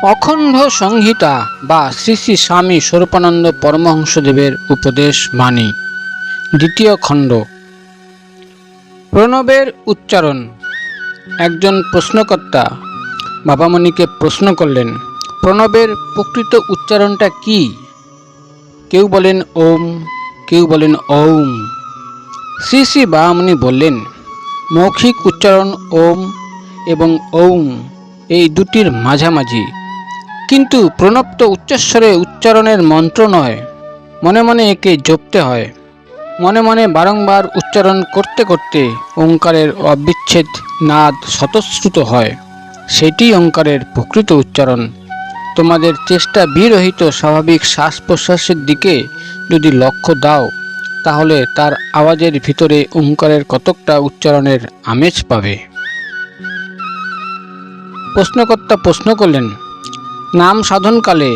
অখণ্ড সংহিতা বা শ্রী শ্রী স্বামী স্বরূপানন্দ পরমহংসদেবের উপদেশ বাণী, দ্বিতীয় খণ্ড। প্রণবের উচ্চারণ। একজন প্রশ্নকর্তা বাবামণিকে প্রশ্ন করলেন, প্রণবের প্রকৃত উচ্চারণটা কি? কেউ বলেন ওম, কেউ বলেন ঔম। শ্রী শ্রী বাবামণি বললেন, মৌখিক উচ্চারণ ওম এবং ঔম এই দুটির মাঝামাঝি, কিন্তু প্রণব উচ্চস্বরে উচ্চারণের মন্ত্র নয়, মনে মনে একে জপতে হয়। মনে মনে বারংবার উচ্চারণ করতে করতে ওঙ্কারের অবিচ্ছেদ নাদ স্বতঃস্ফূর্ত হয়, সেটি ওঙ্কারের প্রকৃত উচ্চারণ। তোমাদের চেষ্টা বিরহিত স্বাভাবিক শ্বাস প্রশ্বাসের দিকে যদি লক্ষ্য দাও, তাহলে তার আওয়াজের ভিতরে ওঙ্কারের কতকটা উচ্চারণের আমেজ পাবে। প্রশ্নকর্তা প্রশ্ন করলেন, নাম সাধনকালে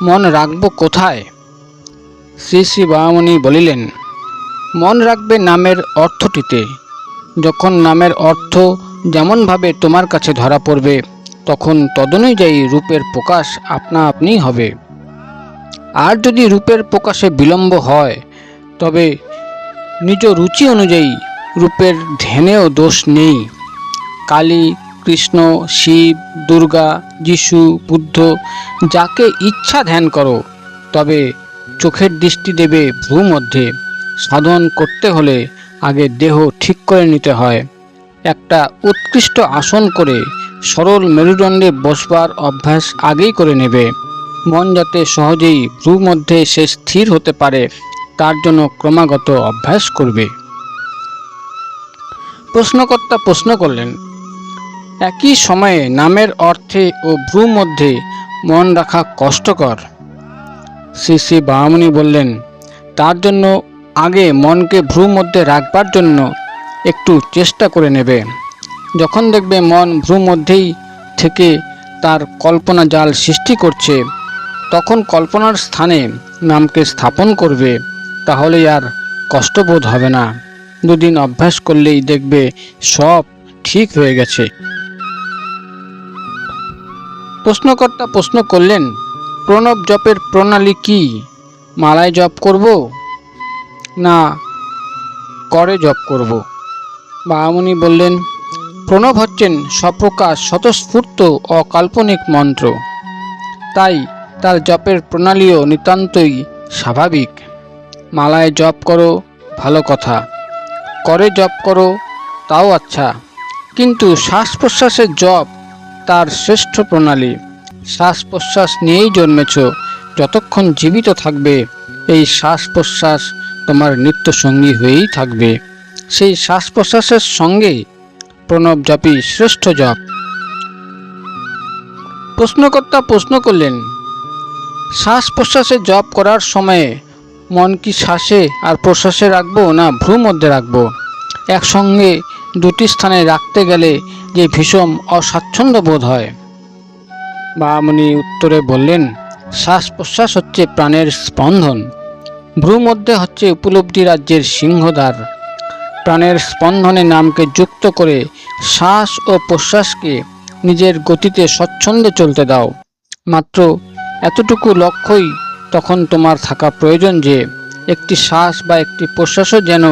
মন রাখব কোথায়? শ্রী শ্রী বাবামণি বলিলেন, মন রাখবে নামের অর্থটিতে। যখন নামের অর্থ যেমনভাবে তোমার কাছে ধরা পড়বে, তখন তদনুযায়ী রূপের প্রকাশ আপনা আপনি হবে। আর যদি রূপের প্রকাশে বিলম্ব হয়, তবে নিজ রুচি অনুযায়ী রূপের ধ্যানেও দোষ নেই। কালী, কৃষ্ণ, শিব, দুর্গা, যিশু, বুদ্ধ, যাকে ইচ্ছা ধ্যান করো, তবে চোখের দৃষ্টি দেবে ভূমধ্যে। সাধন করতে হলে আগে দেহ ঠিক করে নিতে হয়। একটা উৎকৃষ্ট আসন করে সরল মেরুদণ্ডে বসবার অভ্যাস আগেই করে নেবে। মন যাতে সহজেই ভ্রূমধ্যে সে স্থির হতে পারে, তার জন্য ক্রমাগত অভ্যাস করবে। প্রশ্নকর্তা প্রশ্ন করলেন, একই সময়ে নামের অর্থে ও ভ্রূ মধ্যে মন রাখা কষ্টকর। শ্রী শ্রী বাবামণি বললেন, তার জন্য আগে মনকে ভ্রূ মধ্যে রাখবার জন্য একটু চেষ্টা করে নেবে। যখন দেখবে মন ভ্রূ মধ্যেই থেকে তার কল্পনা জাল সৃষ্টি করছে, তখন কল্পনার স্থানে নামকে স্থাপন করবে। তাহলে আর কষ্টবোধ হবে না। দুদিন অভ্যাস করলেই দেখবে সব ঠিক হয়ে গেছে। প্রশ্নকর্তা প্রশ্ন করলেন, প্রণব জপের প্রণালী কি? মালায় জপ করব না করে জপ করব? বাবামণি বললেন, প্রণব হচ্ছেন স্বপ্রকাশ স্বতঃস্ফূর্ত অকাল্পনিক মন্ত্র, তাই তার জপের প্রণালীও নিতান্তই স্বাভাবিক। মালায় জপ করো, ভালো কথা। করে জপ করো, তাও আচ্ছা, কিন্তু শ্বাস প্রশ্বাসের জপ তার শ্রেষ্ঠ প্রণালী। শ্বাস প্রশ্বাস নিয়েই জন্মেছ। যতক্ষণ জীবিত থাকবে, এই শ্বাস প্রশ্বাস তোমার নিত্য সঙ্গী হয়েই থাকবে। সেই শ্বাস প্রশ্বাসের সঙ্গে প্রণব জপই শ্রেষ্ঠ জপ। প্রশ্নকর্তা প্রশ্ন করলেন, শ্বাস প্রশ্বাসে জপ করার সময়ে মন কি শ্বাসে আর প্রশ্বাসে রাখবো না ভ্রূ মধ্যে রাখবো? একসঙ্গে দুটি স্থানে রাখতে গেলে যে ভীষণ অস্বাচ্ছন্দ্য বোধ হয়। বাবামণি উত্তরে বললেন, শ্বাস প্রশ্বাস হচ্ছে প্রাণের স্পন্দন, ভ্রূ মধ্যে হচ্ছে উপলব্ধি রাজ্যের সিংহদ্বার। প্রাণের স্পন্দনে নামকে যুক্ত করে শ্বাস ও প্রশ্বাসকে নিজের গতিতে স্বচ্ছন্দে চলতে দাও। মাত্র এতটুকু লক্ষ্যই তখন তোমার থাকা প্রয়োজন যে একটি শ্বাস বা একটি প্রশ্বাসও যেন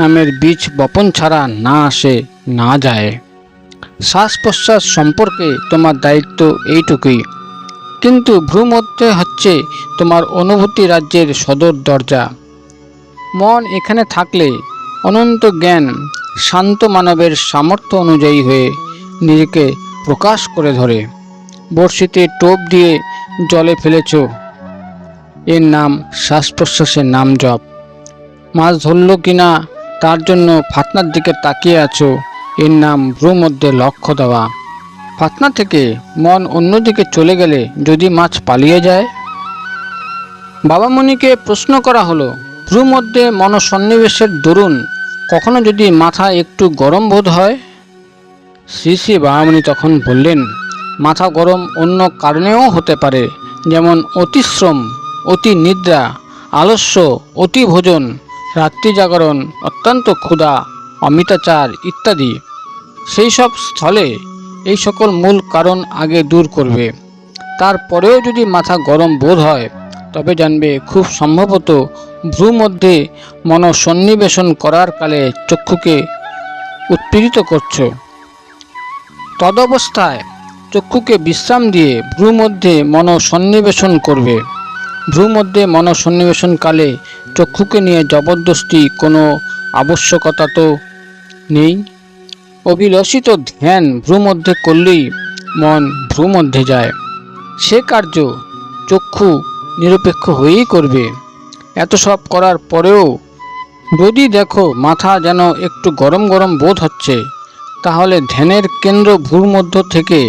নামের বীজ বপন ছাড়া না আসে, না যায়। শ্বাস প্রশ্বাস সম্পর্কে তোমার দায়িত্ব এইটুকুই, কিন্তু ভ্রূমধ্যে হচ্ছে তোমার অনুভূতি রাজ্যের সদর দরজা। মন এখানে থাকলে অনন্ত জ্ঞান শান্ত মানবের সামর্থ্য অনুযায়ী হয়ে নিজেকে প্রকাশ করে ধরে। বড়শিতে টোপ দিয়ে জলে ফেলেছ, এর নাম শ্বাস প্রশ্বাসের নাম জপ। মাছ ধরল কিনা তার জন্য ফাতনার দিকে তাকিয়ে আছো, এর নাম ভ্রূ মধ্যে লক্ষ্য দেওয়া। ফাতনা থেকে মন অন্যদিকে চলে গেলে যদি মাছ পালিয়ে যায়? বাবামণিকে প্রশ্ন করা হলো, ভ্রূ মধ্যে মনসন্নিবেশের দরুন কখনো যদি মাথা একটু গরম বোধ হয়? শ্রী শ্রী বাবামণি তখন বললেন, মাথা গরম অন্য কারণেও হতে পারে, যেমন অতিশ্রম, অতি নিদ্রা, আলস্য, অতি ভোজন, রাত্রি জাগরণ, অত্যন্ত ক্ষুধা, অমিতাচার ইত্যাদি। সেই সব স্থলে এই সকল মূল কারণ আগে দূর করবে। তারপরেও যদি মাথা গরম বোধ হয় তবে জানবে খুব সম্ভবত ভ্রু মধ্যে মনোসন্নিবেশন করার কালে চক্ষুকে উৎপীড়িত করছো। তদবস্থায় চক্ষুকে বিশ্রাম দিয়ে ভ্রু মধ্যে মনোসন্নিবেশন করবে। ভ্রু মধ্যে মনোসন্নিবেশনকালে চক্ষুকে নিয়ে জবরদস্তি কোনো আবশ্যকতা তো নেই। অভিলষিত ধ্যান ভ্রু মধ্যে করলেই মন ভ্রু মধ্যে যায়। সে কার্য চক্ষু নিরপেক্ষ হয়েই করবে। এত সব করার পরেও যদি দেখো মাথা যেন একটু গরম গরম বোধ হচ্ছে, তাহলে ধ্যানের কেন্দ্র ভ্রুর মধ্য থেকে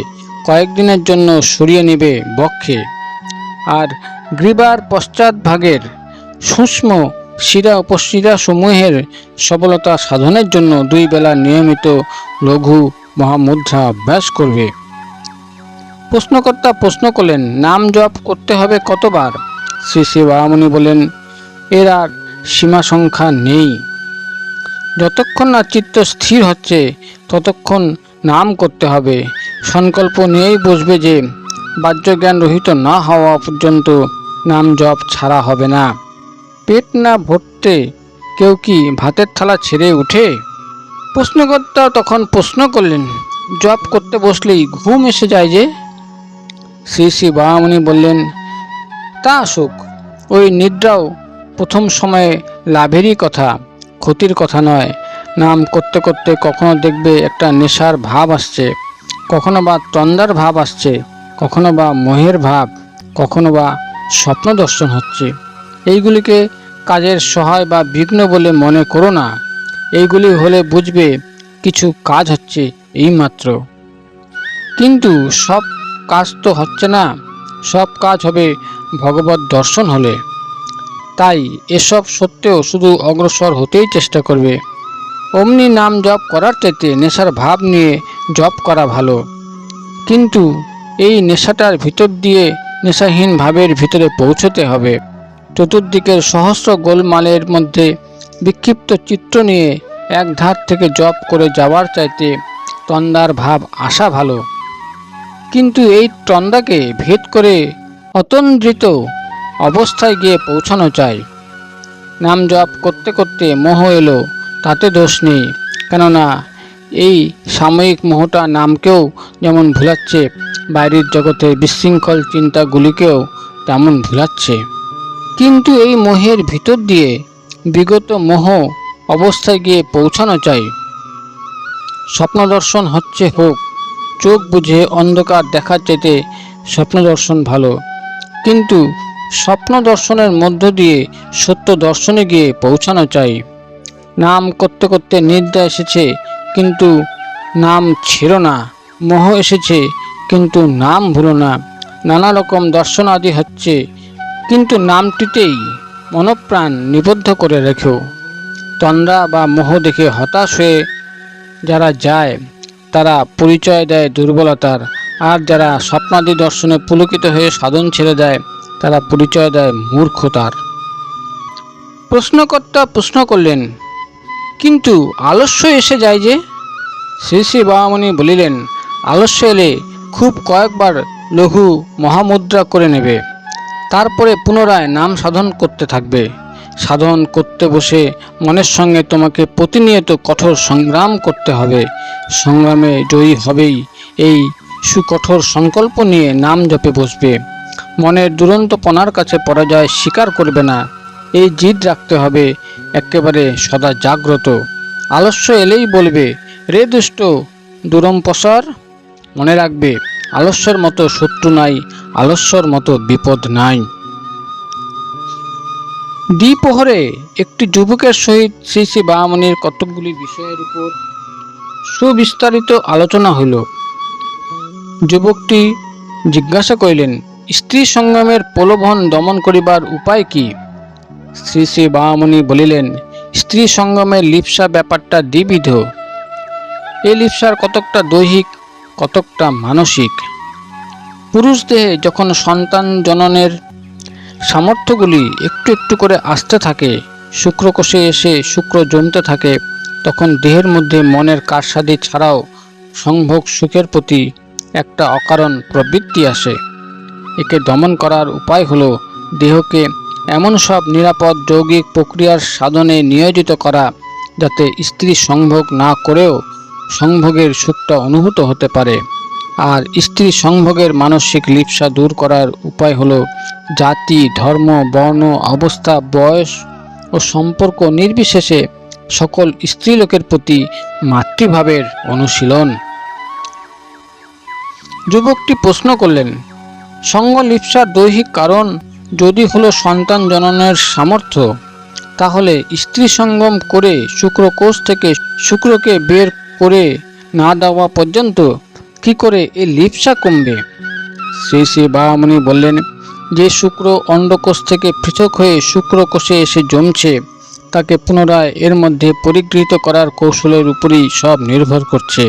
কয়েকদিনের জন্য সরিয়ে নেবে বক্ষে। আর গ্রীবার পশ্চাৎভাগের সূক্ষ্ম শিরা উপশিরা সমূহের সবলতা সাধনের জন্য 2 বেলা নিয়মিত লঘু মহামুদ্রা অভ্যাস করবে। প্রশ্নকর্তা প্রশ্ন করলেন, নাম জপ করতে হবে কতবার? শ্রী শ্রী বাবামণি বলেন, এর আর সীমা সংখ্যা নেই। যতক্ষণ না চিত্ত স্থির হচ্ছে ততক্ষণ নাম করতে হবে। সংকল্প নিয়েই বসবে যে বাহ্যজ্ঞান রহিত না হওয়া পর্যন্ত নাম জপ ছাড়া হবে না। পেট না ভরতে কেউ কি ভাতের থালা ছেড়ে উঠে? প্রশ্নকর্তা তখন প্রশ্ন করলেন, জপ করতে বসলেই ঘুম এসে যায় যে? শ্রী শ্রী বাবামণি বললেন, তা আসুক, ওই নিদ্রাও প্রথম সময়ে লাভেরই কথা, ক্ষতির কথা নয়। নাম করতে করতে কখনো দেখবে একটা নেশার ভাব আসছে, কখনো বা তন্দার ভাব আসছে, কখনো বা মোহের ভাব, কখনো বা স্বপ্ন দর্শন হচ্ছে। এইগুলিকে কাজের সহায় বা বিঘ্ন বলে মনে করো না। এইগুলি হলে বুঝবে কিছু কাজ হচ্ছে এইমাত্র। কিন্তু সব কাজ তো হচ্ছে না, সব কাজ হবে ভগবত দর্শন হলে। তাই এসব সত্ত্বেও শুধু অগ্রসর হতেই চেষ্টা করবে। অমনি নাম জপ করার চাইতে নেশার ভাব নিয়ে জপ করা ভালো। কিন্তু এই নেশাটার ভিতর দিয়ে নেশাহীন ভাবের ভিতরে পৌঁছতে হবে। চতুর্দিকের সহস্র গোলমালের মধ্যে বিক্ষিপ্ত চিত্ত নিয়ে এক ধার থেকে জপ করে যাওয়ার চাইতে তন্দার ভাব আসা ভালো। কিন্তু এই তন্দাকে ভেদ করে অতন্দ্রিত অবস্থায় গিয়ে পৌঁছানো চাই। নাম জপ করতে করতে মোহ এলো, তাতে দোষ নেই, কেননা এই সাময়িক মোহটা নামকেও যেমন ভুলাচ্ছে, বাইরের জগতের বিশৃঙ্খল চিন্তাগুলিকেও তেমন ভুলাচ্ছে। কিন্তু এই মোহের ভিতর দিয়ে বিগত মোহ অবস্থায় গিয়ে পৌঁছানো চাই। স্বপ্ন দর্শন হচ্ছে হোক, চোখ বুঝে অন্ধকার দেখার চাইতে স্বপ্ন দর্শন ভালো। কিন্তু স্বপ্ন দর্শনের মধ্য দিয়ে সত্য দর্শনে গিয়ে পৌঁছানো চাই। নাম করতে করতে নিদ্রা এসেছে, কিন্তু নাম ছেড়ো না। মোহ এসেছে, কিন্তু নাম ভুলো না। নানা রকম দর্শন আদি হচ্ছে, কিন্তু নামটিতেই মনপ্রাণ নিবদ্ধ করে রেখো। তন্দ্রা বা মোহ দেখে হতাশ হয়ে যারা যায় তারা পরিচয় দেয় দুর্বলতার, আর যারা স্বপ্নাদি দর্শনে পুলকিত হয়ে সাধন ছেড়ে দেয় তারা পরিচয় দেয় মূর্খতার। প্রশ্নকর্তা প্রশ্ন করলেন, কিন্তু আলস্য এসে যায় যে? শ্রী শ্রী বাবামণি বলিলেন, আলস্য এলে খুব কয়েকবার লঘু মহামুদ্রা করে নেবে, তারপরে পুনরায় নাম সাধন করতে থাকবে। সাধন করতে বসে মনের সঙ্গে তোমাকে প্রতিনিয়ত কঠোর সংগ্রাম করতে হবে। সংগ্রামে জয়ী হবেই, এই সুকঠোর সংকল্প নিয়ে নাম জপে বসবে। মনের দুরন্তপনার কাছে পরাজয় স্বীকার করবে না, এই জিদ রাখতে হবে একেবারে সদা জাগ্রত। আলস্য এলেই বলবে, রে দুষ্ট দুরম্পসর, মনে রাখবে আলস্যের মতো শত্রু নাই, আলস্যর মতো বিপদ নাই। দ্বিপ্রহরে একটি যুবকের সহিত শ্রী শ্রী বাবামণির কতকগুলি বিষয়ের উপর সুবিস্তারিত আলোচনা হইল। যুবকটি জিজ্ঞাসা করিলেন, স্ত্রী সঙ্গমের প্রলোভন দমন করিবার উপায় কি? শ্রী শ্রী বাবামণি বলিলেন, স্ত্রী সঙ্গমের লিপ্সা ব্যাপারটা দ্বিবিধ। এই লিপ্সার কতকটা দৈহিক, কতকটা মানসিক। পুরুষ দেহে যখন সন্তান জননের সামর্থ্যগুলি একটু একটু করে আসতে থাকে, শুক্রকোষে এসে শুক্র জমতে থাকে, তখন দেহের মধ্যে মনের কারসাদি ছাড়াও সংভোগ সুখের প্রতি একটা অকারণ প্রবৃত্তি আসে। একে দমন করার উপায় হলো দেহকে এমন সব নিরাপদ যৌগিক প্রক্রিয়ার সাধনে নিয়োজিত করা যাতে স্ত্রী সংভোগ না করেও সংভোগের সুখটা অনুভূত হতে পারে। আর স্ত্রী সংভোগের মানসিক লিপ্সা দূর করার উপায় হলো জাতি, ধর্ম, বর্ণ, অবস্থা, বয়স ও সম্পর্ক নির্বিশেষে সকল স্ত্রীলোকের প্রতি মাতৃভাবের অনুশীলন। যুবকটি প্রশ্ন করলেন, সঙ্গ লিপ্সার দৈহিক কারণ যদি হলো সন্তান জননের সামর্থ্য, তাহলে স্ত্রী সঙ্গম করে শুক্রকোষ থেকে শুক্রকে বের করে না দেওয়া পর্যন্ত কি করে এই লিপ্সা কমবে? শ্রী শ্রী বাবামণি বললেন, যে শুক্র অন্ডকোষ থেকে পৃথক হয়ে শুক্রকোষে এসে জমছে তাকে পুনরায় এর মধ্যে পরিগৃহীত করার কৌশলের উপরই সব নির্ভর করছে।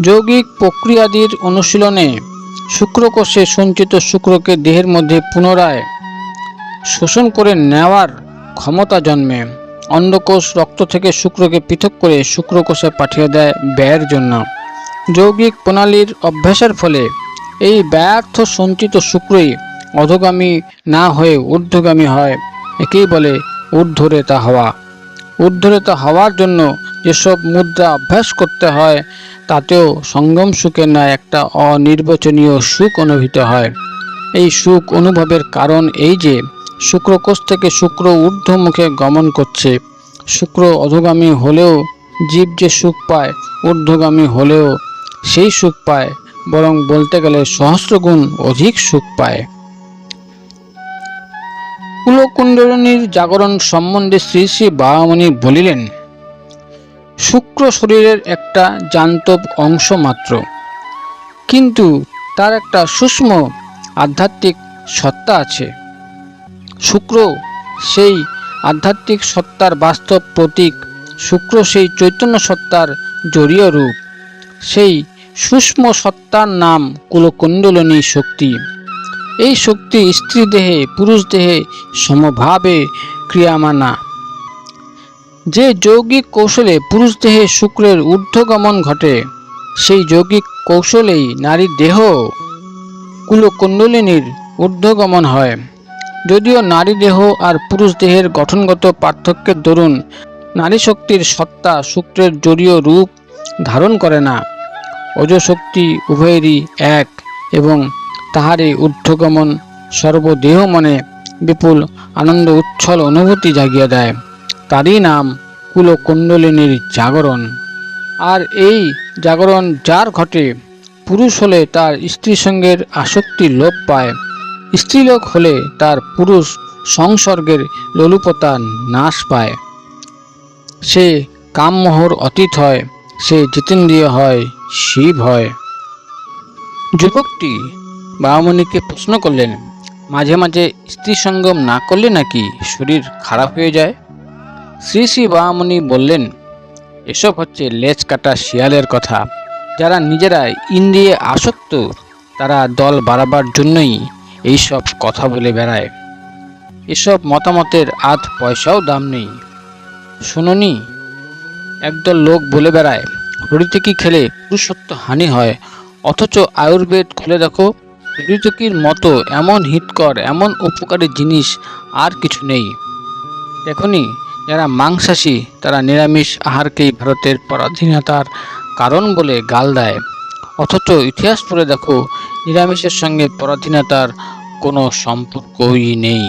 যৌগিক প্রক্রিয়াদির অনুশীলনে শুক্রকোষে সঞ্চিত শুক্রকে দেহের মধ্যে পুনরায় শোষণ করে নেওয়ার ক্ষমতা জন্মে। অন্ডকোষ রক্ত থেকে শুক্রকে পৃথক করে শুক্রকোষে পাঠিয়ে দেয় ব্যয়ের জন্য। যৌগিক প্রণালীর অভ্যাসের ফলে এই ব্যর্থ সঞ্চিত শুক্রই অধোগামী না হয়ে ঊর্ধ্বগামী হয়। একেই বলে ঊর্ধ্বরেতা হওয়া। ঊর্ধ্বরেতা হওয়ার জন্য যেসব মুদ্রা অভ্যাস করতে হয় তাতেও সঙ্গম সুখের ন্যায় একটা অনির্বচনীয় সুখ অনুভূত হয়। এই সুখ অনুভবের কারণ এই যে শুক্রকোষ থেকে শুক্র ঊর্ধ্বমুখে গমন করছে। শুক্র অধোগামী হলেও জীব যে সুখ পায়, ঊর্ধ্বগামী হলেও সেই সুখ পায়, বরং বলতে গেলে সহস্রগুণ অধিক সুখ পায়। কুলকুণ্ডলিনীর জাগরণ সম্বন্ধে শ্রী শ্রী বাবামণি বলিলেন, শুক্র শরীরের একটা জান্তব অংশ মাত্র, কিন্তু তার একটা সূক্ষ্ম আধ্যাত্মিক সত্তা আছে। শুক্র সেই আধ্যাত্মিক সত্তার বাস্তব প্রতীক। শুক্র সেই চৈতন্য সত্তার জড়ীয় রূপ। সেই সূক্ষ্ম সত্তার নাম কুলকুণ্ডলিনী শক্তি। এই শক্তি স্ত্রী দেহে পুরুষ দেহে সমভাবে ক্রিয়ামানা। যে যৌগিক কৌশলে পুরুষ দেহে শুক্রের ঊর্ধ্বগমন ঘটে, সেই যৌগিক কৌশলেই নারী দেহ কুলকুণ্ডলিনীর ঊর্ধ্বগমন হয়। যদিও নারী দেহ আর পুরুষ দেহের গঠনগত পার্থক্যের দরুন নারী শক্তির সত্তা শুক্রের জড়ীয় রূপ ধারণ করে না, ওজশক্তি উভয়েরই এক এবং তাহারই ঊর্ধ্বগমন সর্বদেহ মনে বিপুল আনন্দ উচ্ছল অনুভূতি জাগিয়ে দেয়। তারই নাম কুলকুণ্ডলিনীর জাগরণ। আর এই জাগরণ যার ঘটে, পুরুষ হলে তার স্ত্রী সঙ্গের আসক্তি লোপ পায়, স্ত্রীলোক হলে তার পুরুষ সংসর্গের লোলুপতা নাশ পায়। সে কামমোহর অতীত হয়, সে জিতেন্দ্রিয় হয়, শিব হয়। যুবকটি বাবামণিকে প্রশ্ন করলেন, মাঝে মাঝে স্ত্রী সঙ্গম না করলে নাকি শরীর খারাপ হয়ে যায়? শ্রী শ্রী বাবামণি বললেন, এসব হচ্ছে লেজ কাটা শিয়ালের কথা। যারা নিজেরা ইন্দ্রিয়ে আসক্ত তারা দল বাড়াবার জন্যই এইসব কথা বলে বেড়ায়। এসব মতামতের আধ পয়সাও দাম নেই। শুনুনি, একদল লোক বলে বেড়ায় হরিতকি খেলে পুরুষত্ব হানি হয়, অথচ আয়ুর্বেদ খুলে দেখো, হরিতকির মতো এমন হিতকর এমন উপকারী জিনিস আর কিছু নেই। দেখনি, যারা মাংসাশী তারা নিরামিষ আহারকেই ভারতের পরাধীনতার কারণ বলে গাল দেয়, অথচ ইতিহাস পড়ে দেখো নিরামিষের সঙ্গে পরাধীনতার কোনো সম্পর্কই নেই।